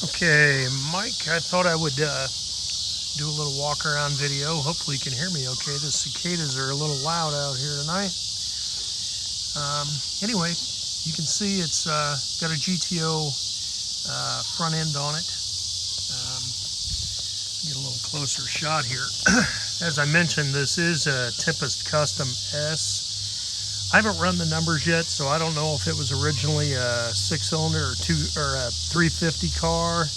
Okay, Mike, I thought I would do a little walk around video. Hopefully you can hear me okay. The cicadas are a little loud out here tonight. Anyway, you can see it's got a GTO front end on it. Get a little closer shot here. As I mentioned, this is a Tempest Custom S. I haven't run the numbers yet, so I don't know if it was originally a 6-cylinder or a 350 car,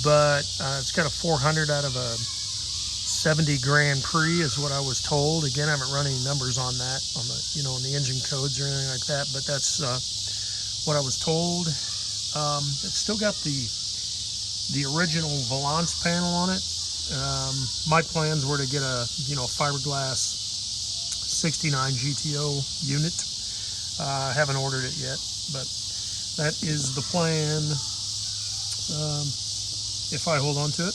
but it's got a 400 out of a 70 Grand Prix is what I was told. Again, I haven't run any numbers on that, on the on the engine codes or anything like that, but that's what I was told. It's still got the original valance panel on it. My plans were to get a fiberglass 69 GTO unit. I haven't ordered it yet, but that is the plan if I hold on to it.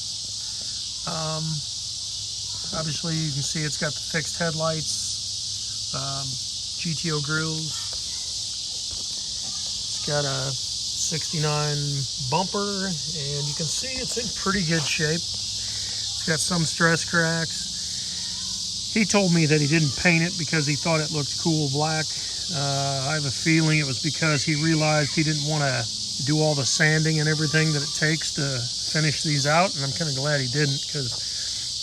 Obviously you can see it's got the fixed headlights, GTO grills. It's got a 69 bumper, and you can see it's in pretty good shape. It's got some stress cracks. He told me that he didn't paint it because he thought it looked cool black. I have a feeling it was because he realized he didn't want to do all the sanding and everything that it takes to finish these out, and I'm kind of glad he didn't, because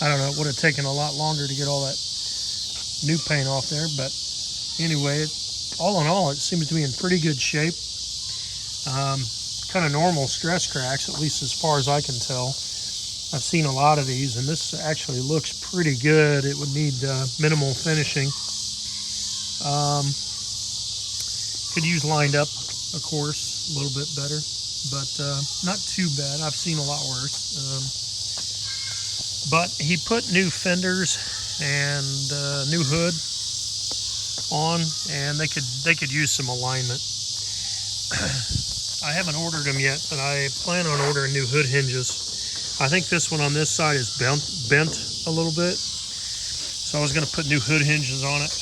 I don't know, it would have taken a lot longer to get all that new paint off there. But anyway, all in all, it seems to be in pretty good shape. Kind of normal stress cracks, at least as far as I can tell. I've seen a lot of these, and this actually looks pretty good. It would need minimal finishing. Could use lined up, of course, a little bit better, but not too bad. I've seen a lot worse. But he put new fenders and new hood on, and they could use some alignment. I haven't ordered them yet, but I plan on ordering new hood hinges. I think this one on this side is bent a little bit, so I was going to put new hood hinges on it,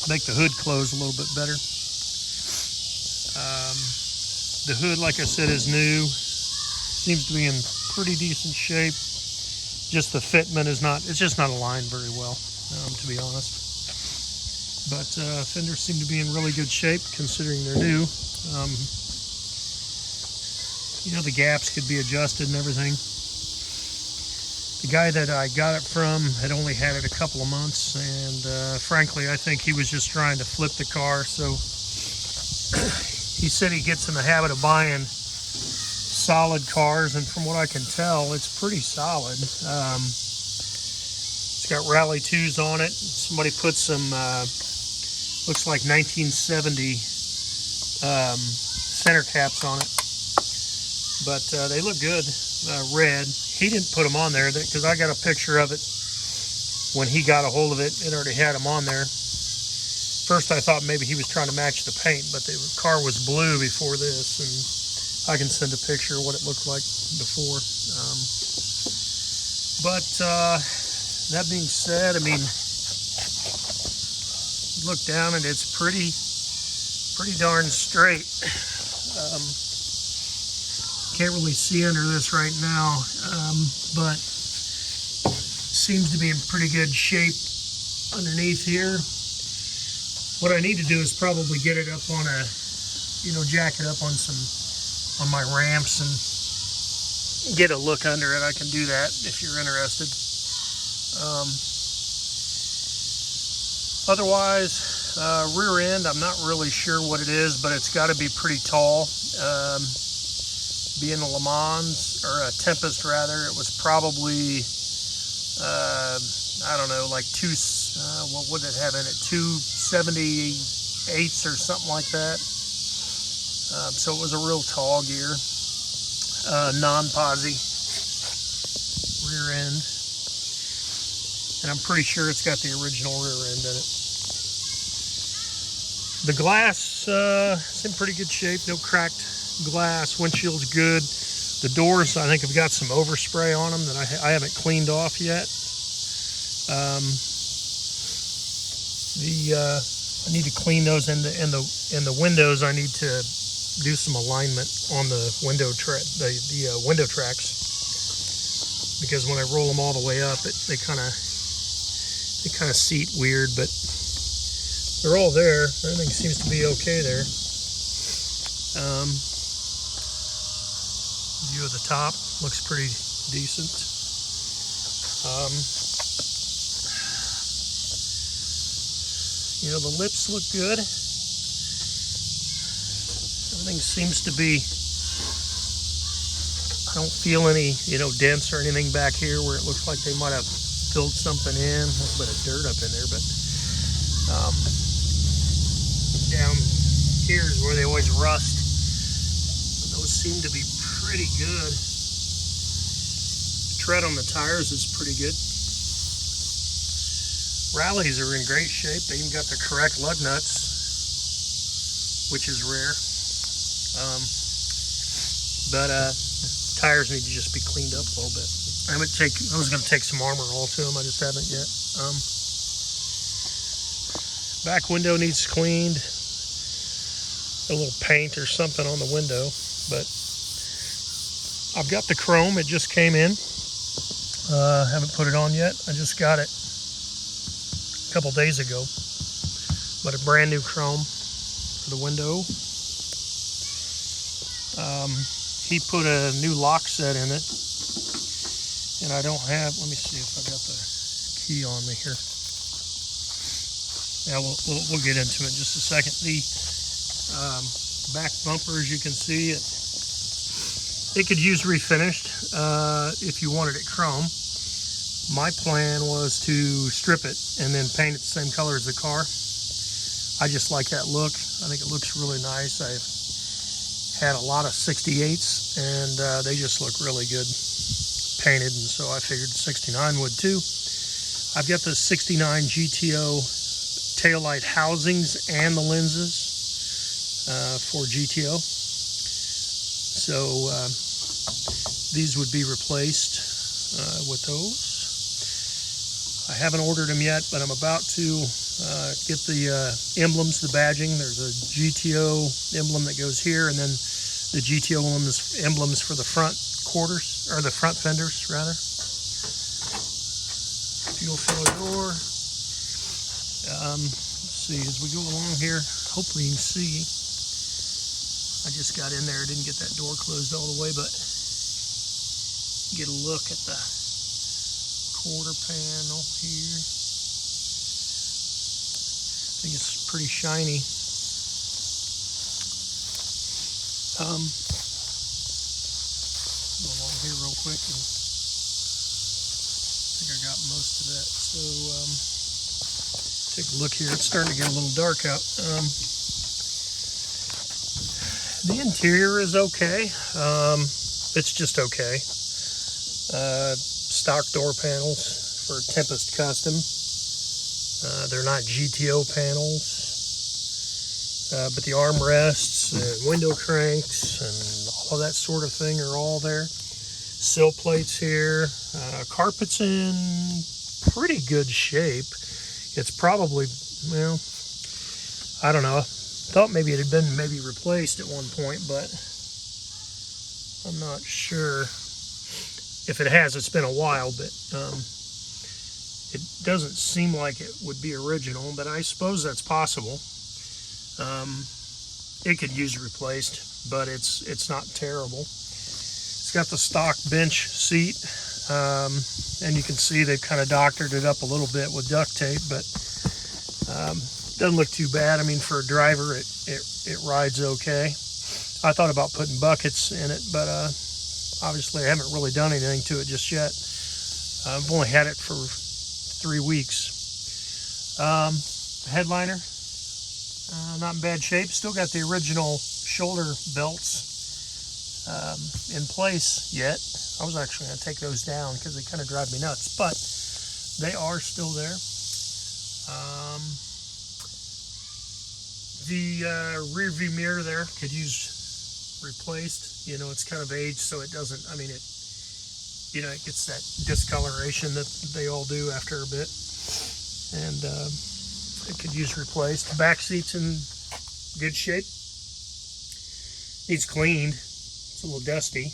make the hood close a little bit better. The hood, like I said, is new, seems to be in pretty decent shape. Just the fitment is not, it's just not aligned very well, to be honest. But fenders seem to be in really good shape considering they're new. The gaps could be adjusted and everything. The guy that I got it from had only had it a couple of months, and frankly, I think he was just trying to flip the car. So he said he gets in the habit of buying solid cars, and from what I can tell, it's pretty solid. It's got Rally 2s on it. Somebody put some, looks like 1970 center caps on it. But they look good, red. He didn't put them on there because I got a picture of it when he got a hold of it. It already had them on there. First I thought maybe he was trying to match the paint, but the car was blue before this, and I can send a picture of what it looked like before. But that being said, I mean, look down and it's pretty darn straight. Can't really see under this right now, but seems to be in pretty good shape underneath here. What I need to do is probably get it up on a, jack it up on my ramps and get a look under it. I can do that if you're interested. Otherwise, rear end, I'm not really sure what it is, but it's got to be pretty tall. Being a Le Mans, or a Tempest rather, it was probably, I don't know, like what would it have in it, 278s or something like that. So it was a real tall gear, non-posi rear end, and I'm pretty sure it's got the original rear end in it. The glass is in pretty good shape, no cracked glass. Windshield's good. The doors, I think, have got some overspray on them that I haven't cleaned off yet. I need to clean those, and the windows I need to do some alignment on the window window tracks, because when I roll them all the way up, they kind of seat weird, but they're all there. Everything seems to be okay there. View of the top looks pretty decent. The lips look good. Everything seems to be, I don't feel any, dents or anything back here where it looks like they might have filled something in. A little bit of dirt up in there, but down here is where they always rust. Those seem to be pretty good. The tread on the tires is pretty good. Rallies are in great shape. They even got the correct lug nuts, which is rare. But tires need to just be cleaned up a little bit. I was going to take some armor all to them. I just haven't yet. Back window needs cleaned. A little paint or something on the window, but I've got the chrome. It just came in. Haven't put it on yet. I just got it a couple days ago, but a brand new chrome for the window. He put a new lock set in it, and I don't have, let me see if I got the key on me here. Yeah, we'll get into it in just a second. The back bumper, as you can see, it could use refinished if you wanted it chrome. My plan was to strip it and then paint it the same color as the car. I just like that look. I think it looks really nice. I've had a lot of 68s, and they just look really good painted, and so I figured 69 would too. I've got the 69 GTO taillight housings and the lenses for GTO. So these would be replaced with those. I haven't ordered them yet, but I'm about to get the emblems, the badging. There's a GTO emblem that goes here, and then the GTO emblems for the front quarters, or the front fenders, rather. Fuel filler door. Let's see, as we go along here, hopefully you can see. I just got in there, didn't get that door closed all the way, but get a look at the quarter panel here. I think it's pretty shiny. Go along here real quick, and I think I got most of that. So take a look here. It's starting to get a little dark out. The interior is okay. It's just okay. Stock door panels for Tempest Custom. They're not GTO panels, but the armrests and window cranks and all that sort of thing are all there. Sill plates here. Carpet's in pretty good shape. It's probably, well, I don't know. Thought maybe it had been replaced at one point, but I'm not sure. If it has, it's been a while, but it doesn't seem like it would be original, but I suppose that's possible. It could use replaced, but it's not terrible. It's got the stock bench seat, and you can see they've kind of doctored it up a little bit with duct tape, but doesn't look too bad. I mean, for a driver, it rides okay. I thought about putting buckets in it, but obviously I haven't really done anything to it just yet. I've only had it for 3 weeks. Headliner, not in bad shape. Still got the original shoulder belts in place yet. I was actually going to take those down because they kind of drive me nuts, but they are still there. The rear view mirror there could use replaced. You know, it's kind of aged, so it doesn't, I mean, it gets that discoloration that they all do after a bit, and it could use replaced. The back seat's in good shape. Needs cleaned. It's a little dusty.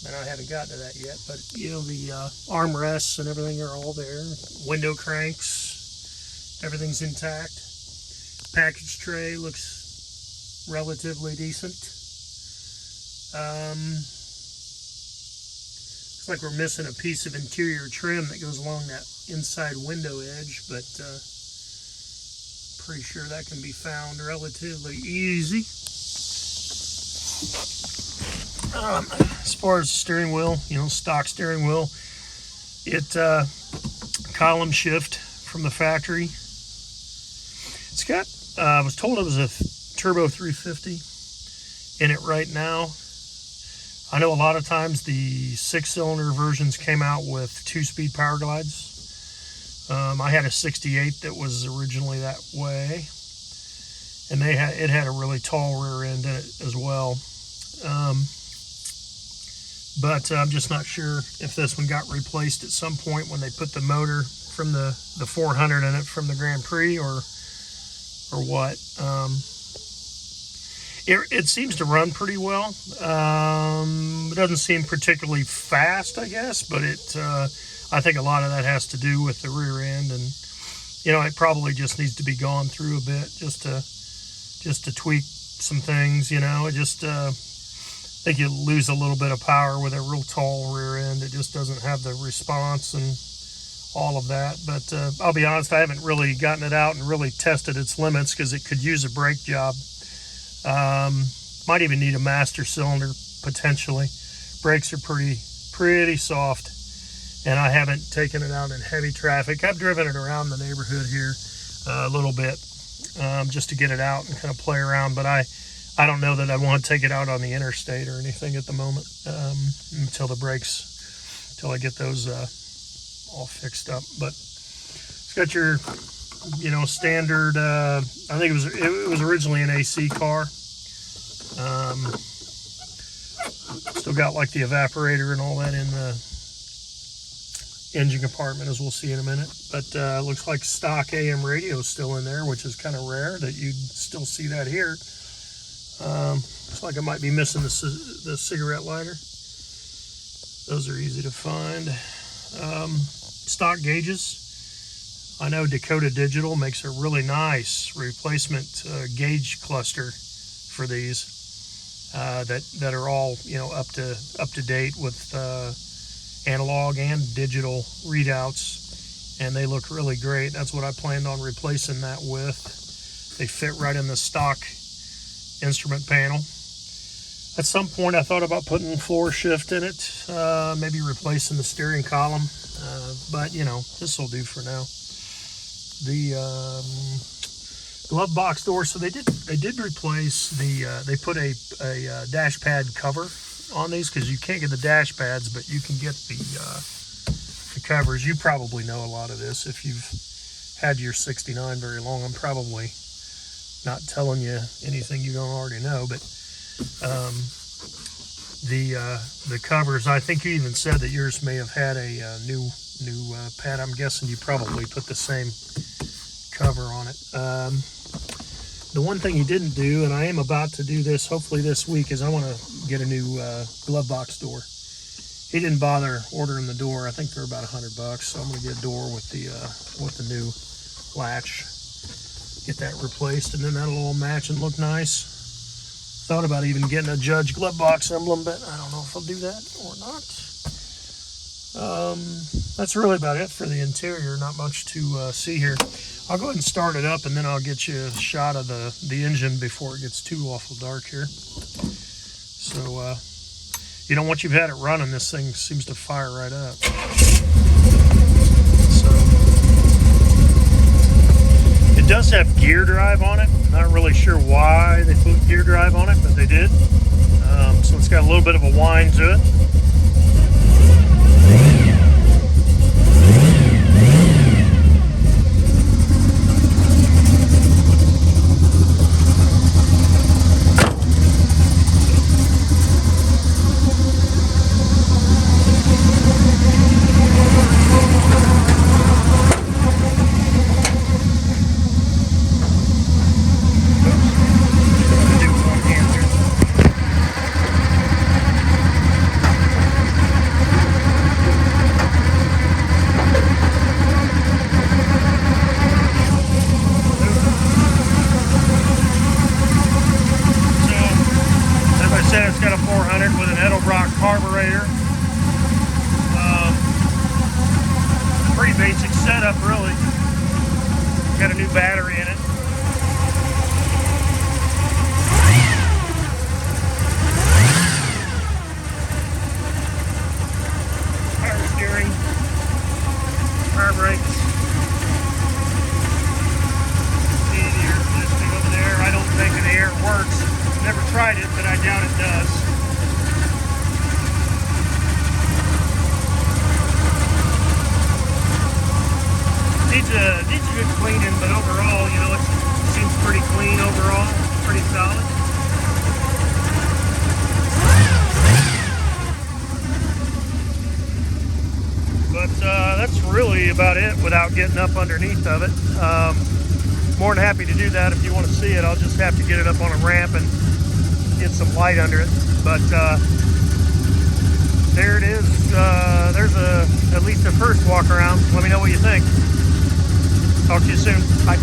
And I haven't gotten to that yet, but you know, the armrests and everything are all there. Window cranks, everything's intact. Package tray looks relatively decent. Looks like we're missing a piece of interior trim that goes along that inside window edge, but pretty sure that can be found relatively easy. As far as the steering wheel, you know, stock steering wheel, it column shift from the factory. It's got, I was told it was a turbo 350 in it right now. I know a lot of times the 6-cylinder versions came out with 2-speed power glides. I had a 68 that was originally that way, and it had a really tall rear end in it as well. But I'm just not sure if this one got replaced at some point when they put the motor from the 400 in it from the Grand Prix, or what. It seems to run pretty well. It doesn't seem particularly fast, I guess, but I think a lot of that has to do with the rear end, and you know, it probably just needs to be gone through a bit just to tweak some things. You know, it just I think you lose a little bit of power with a real tall rear end. It just doesn't have the response and all of that. But I'll be honest, I haven't really gotten it out and really tested its limits because it could use a brake job. Might even need a master cylinder potentially. Brakes are pretty soft, and I haven't taken it out in heavy traffic. I've driven it around the neighborhood here a little bit just to get it out and kind of play around, but I don't know that I want to take it out on the interstate or anything at the moment until I get those all fixed up. But it's got your, you know, standard. I think it was originally an AC car. Still got like the evaporator and all that in the engine compartment, as we'll see in a minute. But looks like stock AM radio is still in there, which is kind of rare that you'd still see that here. Looks like I might be missing the cigarette lighter. Those are easy to find. Stock gauges. I know Dakota Digital makes a really nice replacement gauge cluster for these that are all, you know, up to date with analog and digital readouts, and they look really great. That's what I planned on replacing that with. They fit right in the stock instrument panel. At some point I thought about putting floor shift in it, maybe replacing the steering column, but you know, this will do for now. The glove box door, so they did replace they put a dash pad cover on these, because you can't get the dash pads, but you can get the covers. You probably know a lot of this if you've had your 69 very long. I'm probably not telling you anything you don't already know, but the covers, I think you even said that yours may have had a new pad. I'm guessing you probably put the same cover on it. The one thing he didn't do, and I am about to do this hopefully this week, is I want to get a new glove box door. He didn't bother ordering the door. I think they're about $100, so I'm going to get a door with the new latch. Get that replaced, and then that'll all match and look nice. Thought about even getting a Judge glove box emblem, but I don't know if I'll do that or not. That's really about it for the interior. Not much to see here. I'll go ahead and start it up, and then I'll get you a shot of the engine before it gets too awful dark here. So, you know, once you've had it running, this thing seems to fire right up. So, it does have gear drive on it. Not really sure why they put gear drive on it, but they did. So it's got a little bit of a whine to it. Do one here. got a 400 with an Edelbrock carburetor. Pretty basic setup, really. Got a new battery in it. Power steering, power brakes. See the air conditioning over there. I don't think the air works. Never tried it, but I doubt it does. Needs a good cleaning, but overall, you know, it seems pretty clean overall, pretty solid. But that's really about it without getting up underneath of it. More than happy to do that if you want to see it. I'll just have to get it up on a ramp and get some light under it. But there it is. There's at least a first walk around. Let me know what you think. Talk to you soon. Bye.